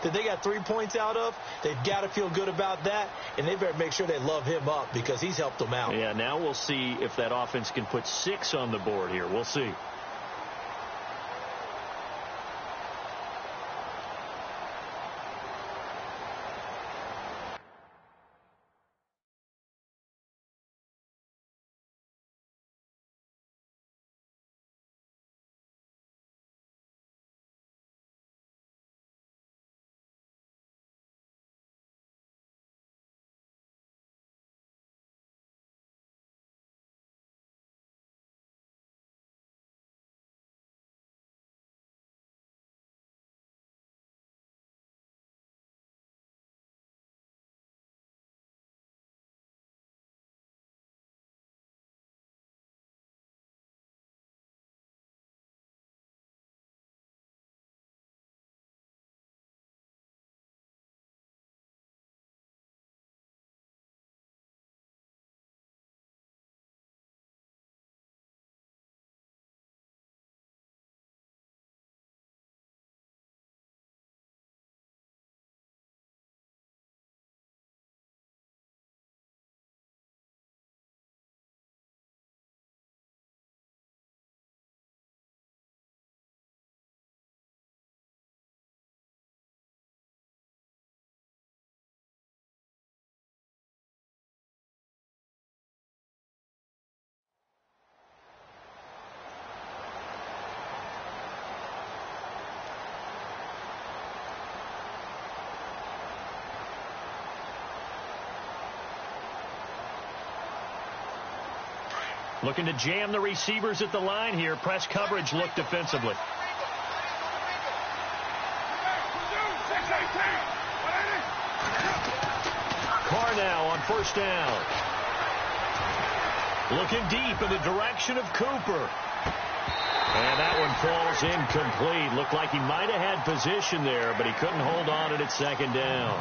that they got 3 points out of, they've got to feel good about that, and they better make sure they love him up because he's helped them out. Yeah, now we'll see if that offense can put 6 on the board here. We'll see. Looking to jam the receivers at the line here. Press coverage look defensively. Carr now on first down. Looking deep in the direction of Cooper. And that one falls incomplete. Looked like he might have had position there, but he couldn't hold on at second down.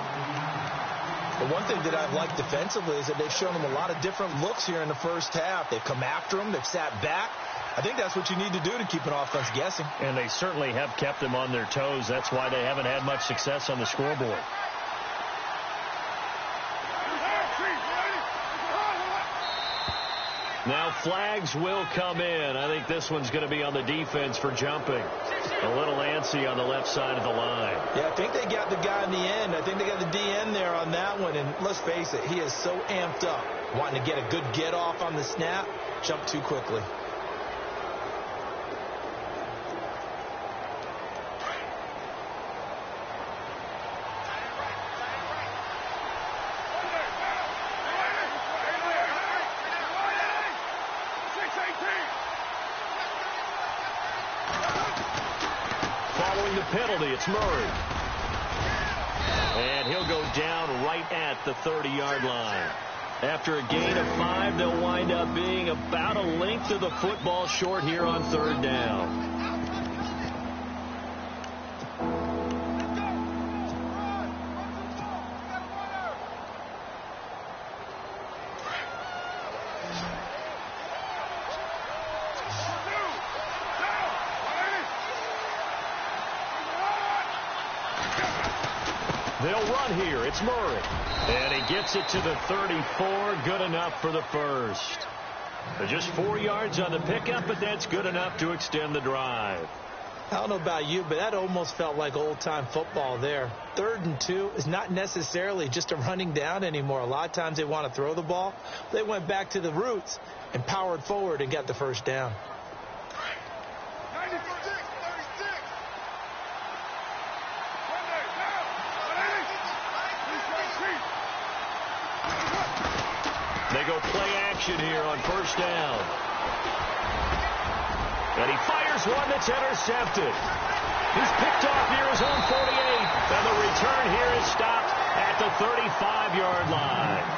The one thing that I've liked defensively is that they've shown them a lot of different looks here in the first half. They've come after him. They've sat back. I think that's what you need to do to keep an offense guessing. And they certainly have kept them on their toes. That's why they haven't had much success on the scoreboard. Now flags will come in. I think this one's going to be on the defense for jumping. A little antsy on the left side of the line. Yeah, I think they got the guy in the end. I think they got the DN there on that one. And let's face it, he is so amped up, wanting to get a good get off on the snap, jump too quickly. The penalty, it's Murray. And he'll go down right at the 30-yard line. After a gain of 5, they'll wind up being about a length of the football short here on third down. They'll run here. It's Murray. And he gets it to the 34. Good enough for the first. Just 4 yards on the pickup, but that's good enough to extend the drive. I don't know about you, but that almost felt like old-time football there. 3rd and 2 is not necessarily just a running down anymore. A lot of times they want to throw the ball. They went back to the roots and powered forward and got the first down. They go play action here on first down. And he fires one that's intercepted. He's picked off near his own 48. And the return here is stopped at the 35-yard line.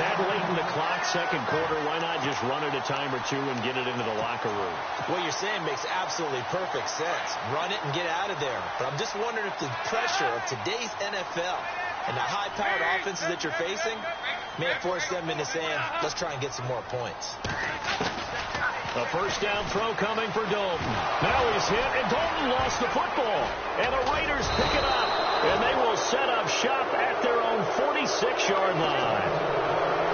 That late in the clock, second quarter, why not just run it a time or two and get it into the locker room? What you're saying makes absolutely perfect sense. Run it and get out of there. But I'm just wondering if the pressure of today's NFL and the high-powered offenses that you're facing may have forced them into saying, let's try and get some more points. A first down throw coming for Dalton. Now he's hit, and Dalton lost the football. And the Raiders pick it up. shop at their own 46-yard line.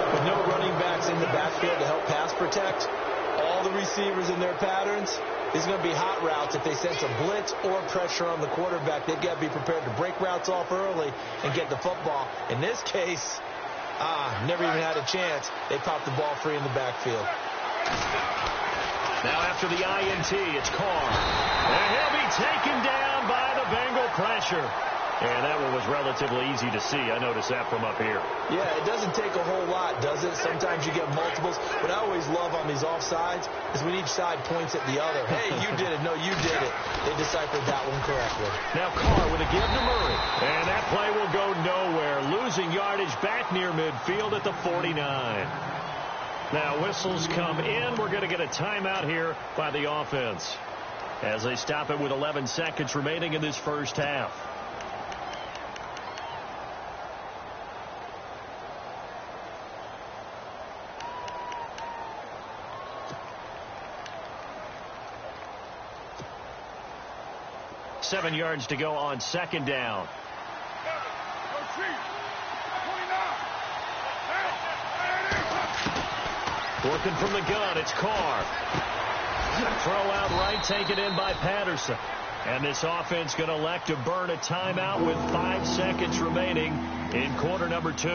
With no running backs in the backfield to help pass protect, all the receivers in their patterns, these are going to be hot routes. If they sense a blitz or pressure on the quarterback, they've got to be prepared to break routes off early and get the football. In this case, never even had a chance. They popped the ball free in the backfield. Now after the INT, it's Carr. And he'll be taken down by the Bengal pressure. And that one was relatively easy to see. I noticed that from up here. Yeah, it doesn't take a whole lot, does it? Sometimes you get multiples. What I always love on these offsides is when each side points at the other. Hey, you did it. No, you did it. They deciphered that one correctly. Now Carr with a give to Murray. And that play will go nowhere. Losing yardage back near midfield at the 49. Now whistles come in. We're going to get a timeout here by the offense as they stop it with 11 seconds remaining in this first half. Seven yards to go on second down. Working from the gun, it's Carr. Throw out right, taken in by Patterson. And this offense going to elect to burn a timeout with 5 seconds remaining in quarter number 2.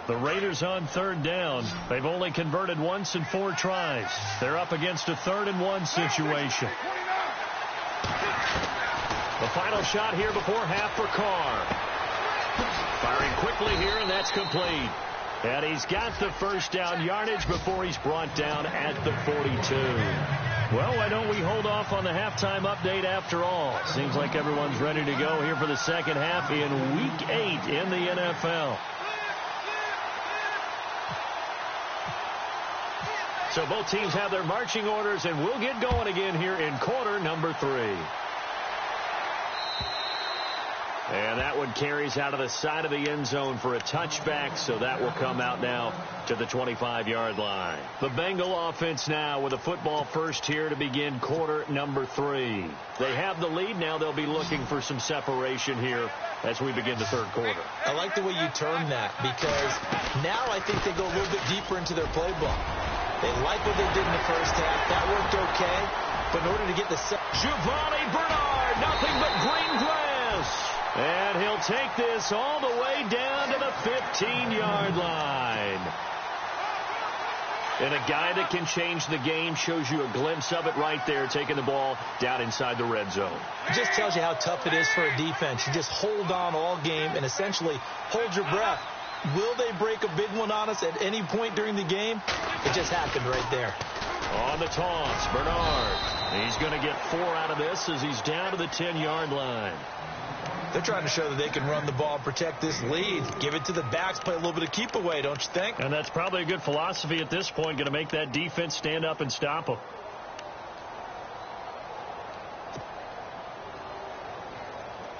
The Raiders on third down. They've only converted once in 4 tries. They're up against a 3rd and 1 situation. The final shot here before half for Carr. Firing quickly here, and that's complete. And he's got the first down yardage before he's brought down at the 42. Well, why don't we hold off on the halftime update after all? Seems like everyone's ready to go here for the second half in Week 8 in the NFL. So both teams have their marching orders, and we'll get going again here in quarter number 3. And that one carries out of the side of the end zone for a touchback, so that will come out now to the 25-yard line. The Bengal offense now with a football first here to begin quarter number 3. They have the lead. Now they'll be looking for some separation here as we begin the third quarter. I like the way you term that, because now I think they go a little bit deeper into their playbook. They like what they did in the first half. That worked okay, but in order to get the Giovanni Bernard, nothing but green grass. And he'll take this all the way down to the 15-yard line. And a guy that can change the game, shows you a glimpse of it right there, taking the ball down inside the red zone. It just tells you how tough it is for a defense. You just hold on all game and essentially hold your breath. Will they break a big one on us at any point during the game? It just happened right there. On the toss, Bernard. He's going to get 4 out of this as he's down to the 10-yard line. They're trying to show that they can run the ball and protect this lead. Give it to the backs, play a little bit of keep away, don't you think? And that's probably a good philosophy at this point, going to make that defense stand up and stop them.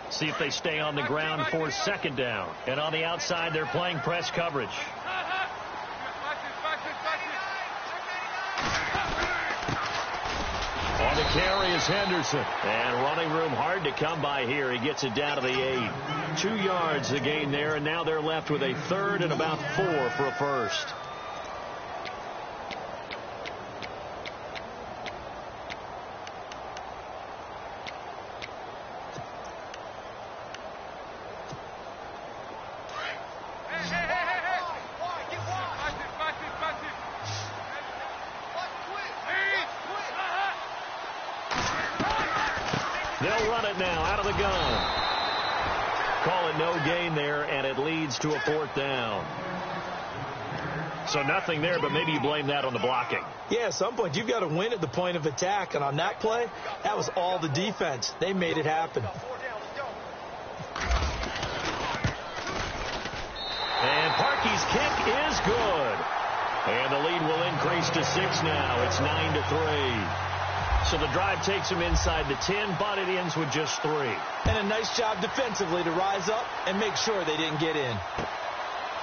See if they stay on the ground for second down. And on the outside, they're playing press coverage. On the carry is Henderson. And running room hard to come by here. He gets it down to the 8. 2 yards the gain there, and now they're left with a 3rd and about 4 for a first. They'll run it now out of the gun. Call it no gain there, and it leads to a 4th down. So nothing there, but maybe you blame that on the blocking. Yeah, at some point you've got to win at the point of attack, and on that play, that was all the defense. They made it happen. And Parkey's kick is good. And the lead will increase to 6 now. It's 9-3. So the drive takes them inside the 10, but it ends with just 3. And a nice job defensively to rise up and make sure they didn't get in.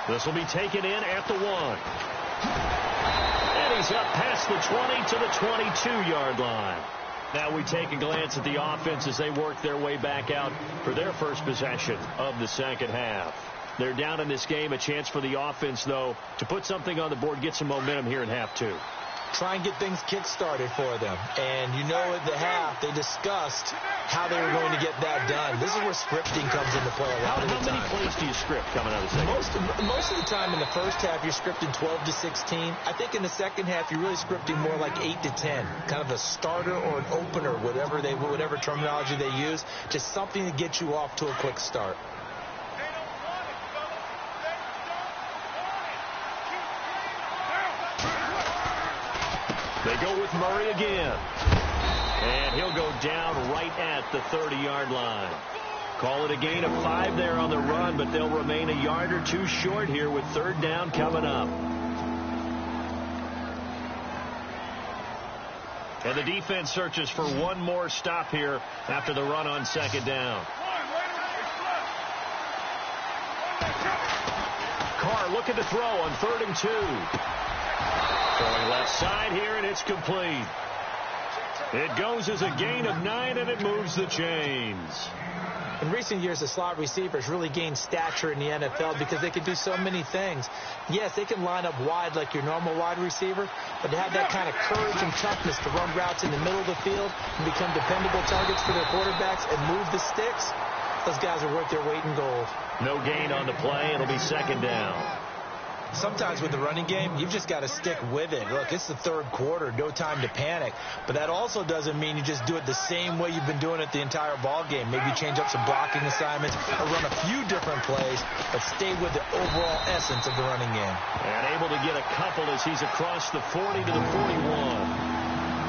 This will be taken in at the 1. And he's up past the 20 to the 22-yard line. Now we take a glance at the offense as they work their way back out for their first possession of the second half. They're down in this game. A chance for the offense, though, to put something on the board, get some momentum here in half two. Try and get things kick-started for them. And you know at the half, they discussed how they were going to get that done. This is where scripting comes into play a lot of the time. How many plays do you script coming out of the second? Most of the time in the first half, you're scripting 12 to 16. I think in the second half, you're really scripting more like 8 to 10. Kind of a starter or an opener, whatever terminology they use. Just something to get you off to a quick start. They go with Murray again. And he'll go down right at the 30-yard line. Call it a gain of 5 there on the run, but they'll remain a yard or two short here with third down coming up. And the defense searches for one more stop here after the run on second down. Carr looking to throw on 3rd and 2. Throwing left side here, and it's complete. It goes as a gain of 9, and it moves the chains. In recent years, the slot receivers really gained stature in the NFL because they can do so many things. Yes, they can line up wide like your normal wide receiver, but to have that kind of courage and toughness to run routes in the middle of the field and become dependable targets for their quarterbacks and move the sticks, those guys are worth their weight in gold. No gain on the play. It'll be second down. Sometimes with the running game, you've just got to stick with it. Look, it's the third quarter, no time to panic. But that also doesn't mean you just do it the same way you've been doing it the entire ball game. Maybe change up some blocking assignments or run a few different plays, but stay with the overall essence of the running game. And able to get a couple as he's across the 40 to the 41.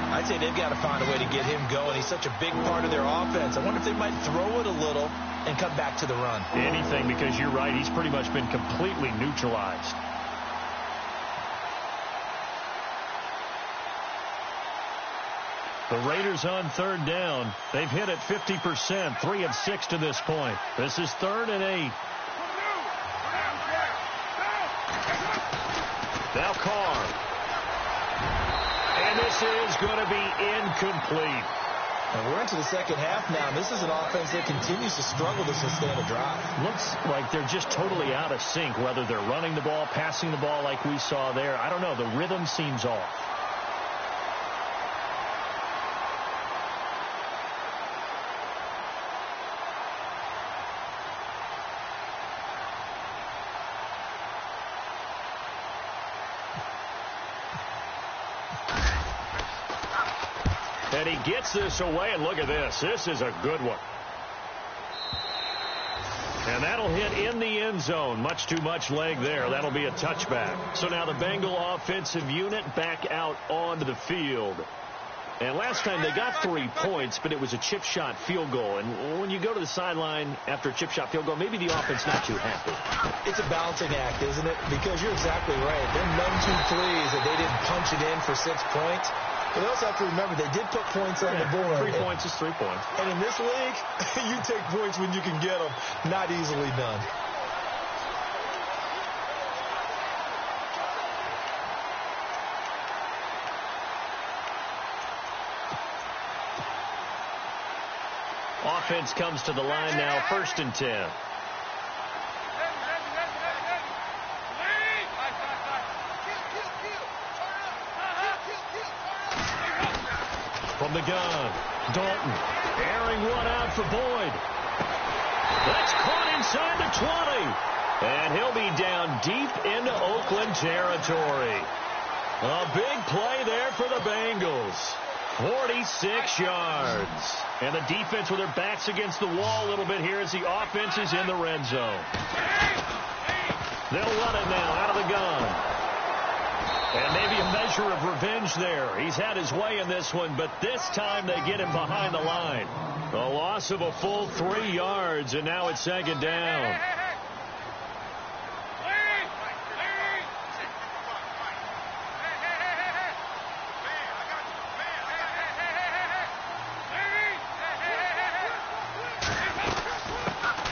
I'd say they've got to find a way to get him going. He's such a big part of their offense. I wonder if they might throw it a little and come back to the run. Anything, because you're right. He's pretty much been completely neutralized. The Raiders on third down. They've hit it 50%, 3 of 6 to this point. This is 3rd and 8. Now Carr. And this is going to be incomplete. And we're into the second half now, and this is an offense that continues to struggle to sustain a drive. Looks like they're just totally out of sync, whether they're running the ball, passing the ball like we saw there. I don't know. The rhythm seems off. And he gets this away, and look at this. This is a good one. And that'll hit in the end zone. Much too much leg there. That'll be a touchback. So now the Bengal offensive unit back out onto the field. And last time they got 3 points, but it was a chip shot field goal. And when you go to the sideline after a chip shot field goal, maybe the offense not too happy. It's a balancing act, isn't it? Because you're exactly right. They're none too pleased that they didn't punch it in for 6 points. But they also have to remember they did put points on the board. 3 points is 3 points. And in this league, you take points when you can get them. Not easily done. Offense comes to the line now, 1st and 10. From the gun, Dalton, airing one out for Boyd. That's caught inside the 20. And he'll be down deep into Oakland territory. A big play there for the Bengals. 46 yards. And the defense with their backs against the wall a little bit here as the offense is in the red zone. They'll run it now out of the gun. And maybe a measure of revenge there. He's had his way in this one, but this time they get him behind the line. A loss of a full 3 yards, and now it's second down.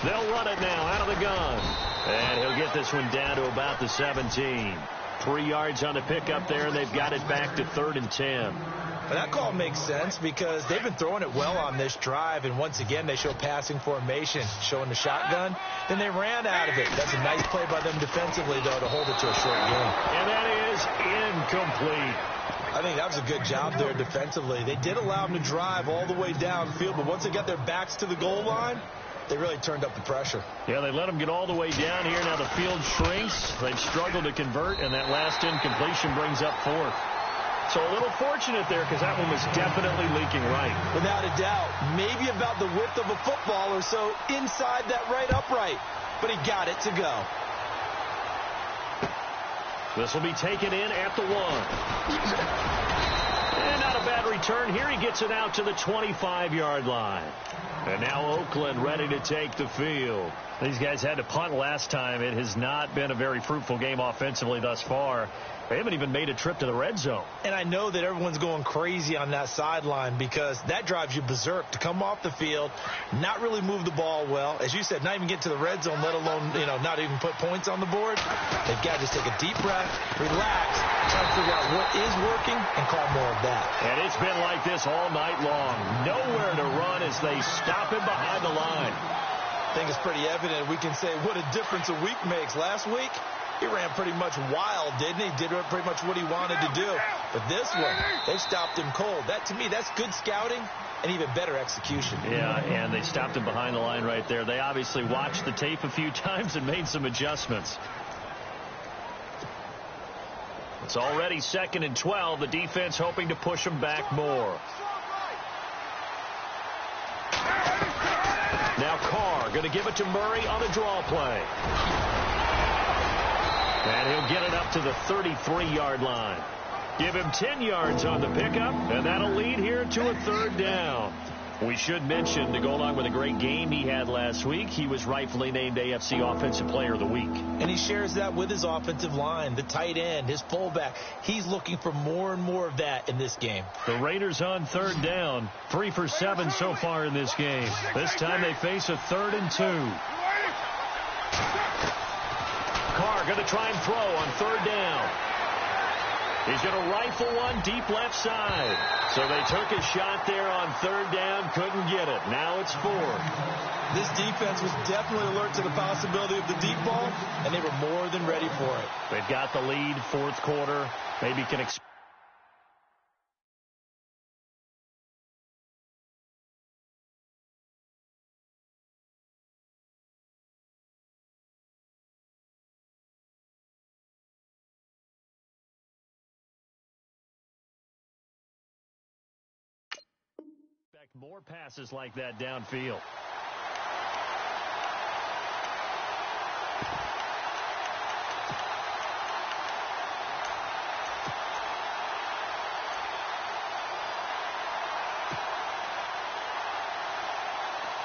They'll run it now out of the gun. And he'll get this one down to about the 17. 3 yards on the pickup there, and they've got it back to 3rd and 10. But that call makes sense because they've been throwing it well on this drive, and once again they show passing formation, showing the shotgun. Then they ran out of it. That's a nice play by them defensively, though, to hold it to a short game. And that is incomplete. I think that was a good job there defensively. They did allow them to drive all the way downfield, but once they got their backs to the goal line, they really turned up the pressure. Yeah, they let them get all the way down here. Now the field shrinks. They've struggled to convert, and that last incompletion brings up fourth. So a little fortunate there because that one was definitely leaking right. Without a doubt. Maybe about the width of a football or so inside that right upright. But he got it to go. This will be taken in at the 1. And not a bad return here. He gets it out to the 25-yard line. And now Oakland ready to take the field. These guys had to punt last time. It has not been a very fruitful game offensively thus far. They haven't even made a trip to the red zone. And I know that everyone's going crazy on that sideline because that drives you berserk to come off the field, not really move the ball well. As you said, not even get to the red zone, let alone, not even put points on the board. They've got to just take a deep breath, relax, try to figure out what is working, and call more of that. And it's been like this all night long. Nowhere to run as they stop him behind the line. I think it's pretty evident. We can say what a difference a week makes. Last week, he ran pretty much wild, didn't he? Did pretty much what he wanted to do. But this one, they stopped him cold. That, to me, that's good scouting and even better execution. Yeah, and they stopped him behind the line right there. They obviously watched the tape a few times and made some adjustments. It's already 2nd and 12. The defense hoping to push him back more. Now Carr going to give it to Murray on a draw play. And he'll get it up to the 33-yard line. Give him 10 yards on the pickup, and that'll lead here to a 3rd down. We should mention, to go along with a great game he had last week, he was rightfully named AFC Offensive Player of the Week. And he shares that with his offensive line, the tight end, his fullback. He's looking for more and more of that in this game. The Raiders on 3rd down, 3 for 7 so far in this game. This time they face a 3rd and 2. Carr going to try and throw on 3rd down. He's going to rifle one deep left side. So they took a shot there on 3rd down, couldn't get it. Now it's 4th. This defense was definitely alert to the possibility of the deep ball, and they were more than ready for it. They've got the lead, 4th quarter. Maybe can expect. More passes like that downfield.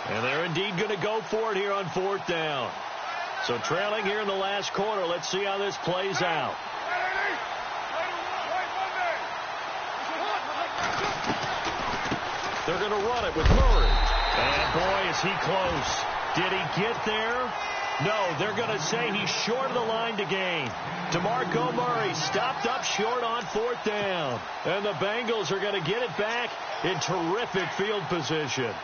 And they're indeed going to go for it here on 4th down. So trailing here in the last quarter. Let's see how this plays out. They're going to run it with Murray. And, boy, is he close. Did he get there? No, they're going to say he's short of the line to gain. DeMarco Murray stopped up short on 4th down. And the Bengals are going to get it back in terrific field position.